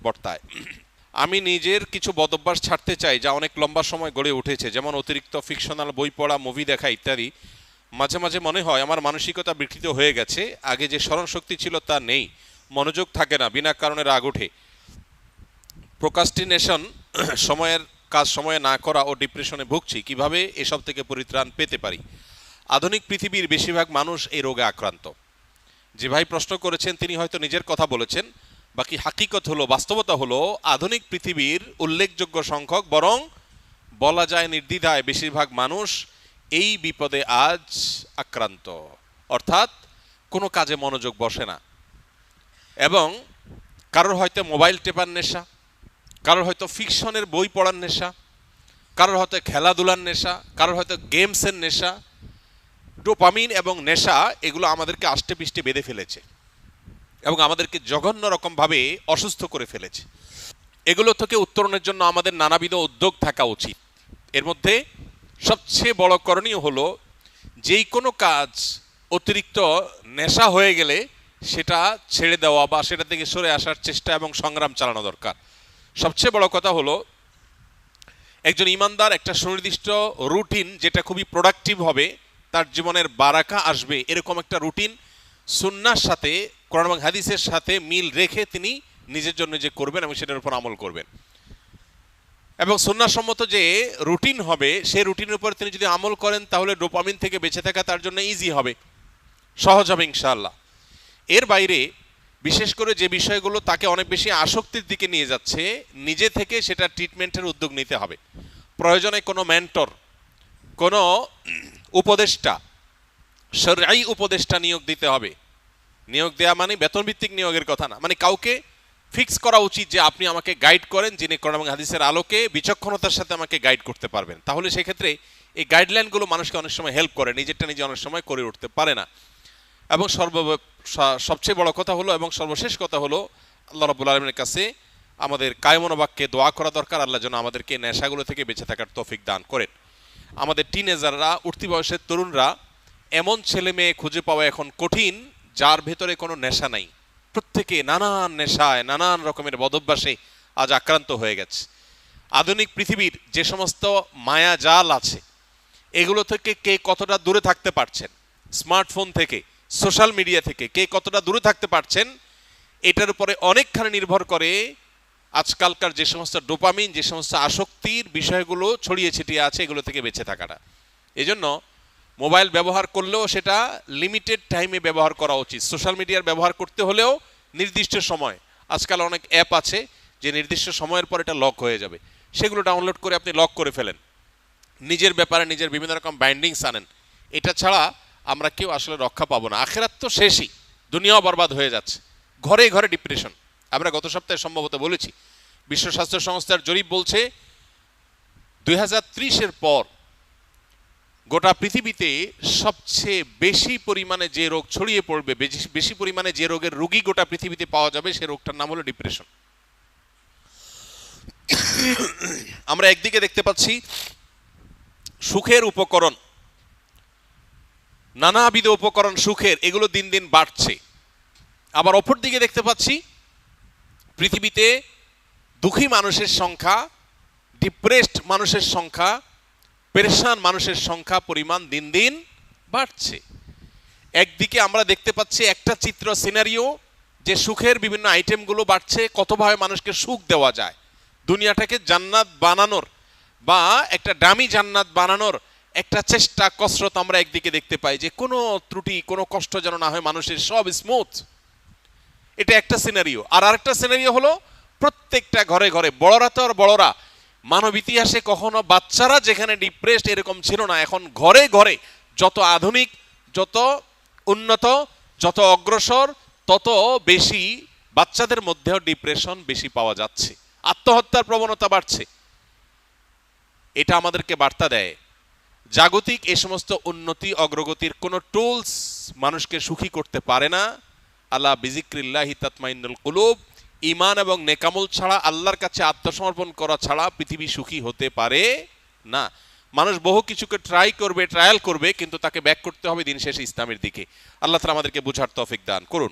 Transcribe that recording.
বর্তায়। আমি নিজের কিছু বদভ্যাস ছাড়তে চাই যা অনেক লম্বা সময় গড়ে উঠেছে, যেমন অতিরিক্ত ফিকশনাল বই পড়া, মুভি দেখা ইত্যাদি। মাঝে মাঝে মনে হয় আমার মানসিকতা বিকৃত হয়ে গেছে, আগে যে স্মরণশক্তি ছিল তা নেই, মনোযোগ থাকে না, বিনা কারণে রাগ ওঠে। প্রোক্রাস্টিনেশন, সময়ের কাজ সময়ে না করা ও ডিপ্রেশনে ভুগছি, কিভাবে এসব থেকে পরিত্রাণ পেতে পারি? আধুনিক পৃথিবীর বেশিরভাগ মানুষ এই রোগে আক্রান্ত। যে ভাই প্রশ্ন করেছেন তিনি হয়তো নিজের কথা বলেছেন, বাকি হাকিকত হলো, বাস্তবতা হলো আধুনিক পৃথিবীর উল্লেখযোগ্য সংখ্যক, বরং বলা যায় নির্দ্বিধায় বেশিরভাগ মানুষ এই বিপদে আজ আক্রান্ত। অর্থাৎ কোনো কাজে মনোযোগ বসে না, এবং কারোর হয়তো মোবাইল টেপার নেশা, কারোর হয়তো ফিকশনের বই পড়ার নেশা, কারোর হয়তো খেলাধুলার নেশা, কারোর হয়তো গেমসের নেশা। ডোপামিন এবং নেশা এগুলো আমাদেরকে আষ্টে পৃষ্ঠে বেঁধে ফেলেছে এবং আমাদেরকে জঘন্য রকমভাবে অসুস্থ করে ফেলেছে। এগুলো থেকে উত্তরণের জন্য আমাদের নানাবিধ উদ্যোগ থাকা উচিত। এর মধ্যে সবচেয়ে বড় করণীয় হলো, যেই কোনো কাজ অতিরিক্ত নেশা হয়ে গেলে সেটা ছেড়ে দেওয়া বা সেটা থেকে সরে আসার চেষ্টা এবং সংগ্রাম চালানো দরকার। সবচেয়ে বড় কথা হলো, একজন ইমানদার একটা সুনির্দিষ্ট রুটিন, যেটা খুবই প্রোডাক্টিভ হবে, তার জীবনের বারাকা আসবে, এরকম একটা রুটিন সুন্নাহর সাথে, কোরআন এবং হাদিসের সাথে মিল রেখে তিনি নিজের জন্য যে করবেন এবং সেটার উপর আমল করবেন। এবং সুন্নাহসম্মত যে রুটিন হবে, সেই রুটিনের উপর তিনি যদি আমল করেন, তাহলে ডোপামিন থেকে বেঁচে থাকা তার জন্য ইজি হবে, সহজ হবে ইনশাআল্লাহ। এর বাইরে বিশেষ করে যে বিষয়গুলো তাকে অনেক বেশি আসক্তির দিকে নিয়ে যাচ্ছে, নিজে থেকে সেটা ট্রিটমেন্টের উদ্যোগ নিতে হবে। প্রয়োজনে কোনো মেন্টর, কোনো উপদেষ্টা, শরঈ উপদেষ্টা নিয়োগ দিতে হবে। নিয়োগ দেওয়া মানে বেতনভিত্তিক নিয়োগের কথা না, মানে কাউকে ফিক্স করা উচিত যে আপনি আমাকে গাইড করেন, যিনি কোরআন এবং হাদিসের আলোকে বিচক্ষণতার সাথে আমাকে গাইড করতে পারবেন। তাহলে সেক্ষেত্রে এই গাইডলাইনগুলো মানুষকে অনেক সময় হেল্প করে, নিজেরটা নিজে অনেক সময় করে উঠতে পারে না। এবং সবচেয়ে বড় কথা হলো এবং সর্বশেষ কথা হলো, আল্লাহ রাব্বুল আলামিনের কাছে আমাদের কায়মন বাক্যে দোয়া করা দরকার, আল্লাহ যেন আমাদেরকে নেশাগুলো থেকে বেঁচে থাকার তৌফিক দান করেন। আমাদের টিনেজাররা, উঠতি বয়সের তরুণরা, এমন ছেলে মেয়ে খুঁজে পাওয়া এখন কঠিন যার ভেতরে কোনো নেশা নাই। প্রত্যেকে নানান নেশায়, নানান রকমের বদভ্যাসে আজ আক্রান্ত হয়ে গেছে। আধুনিক পৃথিবীর যে সমস্ত মায়া জাল আছে, এগুলো থেকে কে কতটা দূরে থাকতে পারছেন, স্মার্টফোন থেকে, সোশ্যাল মিডিয়া থেকে কে কতটা দূরে থাকতে পারছেন, এটার উপরে অনেকখানি নির্ভর করে আজকালকার যে সমস্ত ডোপামিন, যে সমস্ত আসক্তির বিষয়গুলো ছড়িয়ে ছিটিয়ে আছে, এগুলো থেকে বেঁচে থাকাটা। এজন্য মোবাইল ব্যবহার করলেও সেটা লিমিটেড টাইমে ব্যবহার করা উচিত। সোশ্যাল মিডিয়ার ব্যবহার করতে হলেও নির্দিষ্ট সময়, আজকাল অনেক অ্যাপ আছে যে নির্দিষ্ট সময়ের পর এটা লক হয়ে যাবে, সেগুলো ডাউনলোড করে আপনি লক করে ফেলেন, নিজের ব্যাপারে নিজের বিভিন্ন রকম বাইন্ডিংস আনেন। এটা ছাড়া আমরা কেউ আসলে রক্ষা পাবো না। আখেরাত তো শেষই, দুনিয়াও বরবাদ হয়ে যাচ্ছে, ঘরে ঘরে ডিপ্রেশন। আমরা গত সপ্তাহে সম্ভবত বলেছি, বিশ্ব স্বাস্থ্য সংস্থার জরিপ বলছে 2030-এর পর গোটা পৃথিবীতে সবচেয়ে বেশি পরিমাণে যে রোগ ছড়িয়ে পড়বে, বেশি পরিমাণে যে রোগের রোগী গোটা পৃথিবীতে পাওয়া যাবে, সে রোগটার নাম হলো ডিপ্রেশন। আমরা একদিকে দেখতে পাচ্ছি সুখের উপকরণ, নানাবিধ উপকরণ সুখের, এগুলো দিন দিন বাড়ছে। আবার অপর দিকে দেখতে পাচ্ছি পৃথিবীতে দুঃখী মানুষের সংখ্যা, ডিপ্রেসড মানুষের সংখ্যা, পেরেশান মানুষের সংখ্যা, পরিমাণ দিন দিন বাড়ছে। একদিকে আমরা দেখতে পাচ্ছি একটা চিত্র, সিনারিও, যে সুখের বিভিন্ন আইটেমগুলো বাড়ছে, কতভাবে মানুষকে সুখ দেওয়া যায়, দুনিয়াটাকে জান্নাত বানানোর বা একটা দামি জান্নাত বানানোর একটা চেষ্টা, কসরত আমরা একদিকে দেখতে পাই, যে কোনো ত্রুটি, কোনো কষ্ট যেন না হয়, মানুষের সব স্মুথ। এটা একটা সিনারিও। আর আরেকটা সিনারিও হলো প্রত্যেকটা ঘরে ঘরে, বড়রা তো আর বড়রা, মানব ইতিহাসে কখনো বাচ্চারা যেখানে ডিপ্রেসড এরকম ছিল না, এখন ঘরে ঘরে যত আধুনিক, যত উন্নত, যত অগ্রসর, তত বেশি বাচ্চাদের মধ্যেও ডিপ্রেশন বেশি পাওয়া যাচ্ছে, আত্মহত্যার প্রবণতা বাড়ছে। এটা আমাদেরকে বার্তা দেয়, জাগতিক এ সমস্ত উন্নতি অগ্রগতির কোনো টুলস মানুষকে সুখী করতে পারে না। আলা বিজিক্রিল্লাহি তাতমাইন্নুল কুলুব, ঈমান এবং নেকামল ছাড়া, আল্লাহর কাছে আত্মসমর্পণ করা ছাড়া পৃথিবী সুখী হতে পারে না। মানুষ বহু কিছুকে ট্রায়াল করবে, কিন্তু তাকে ব্যাক করতে হবে দিন শেষে ইসলামের দিকে। আল্লাহ তাআলা আমাদেরকে বুঝার তৌফিক দান করুন।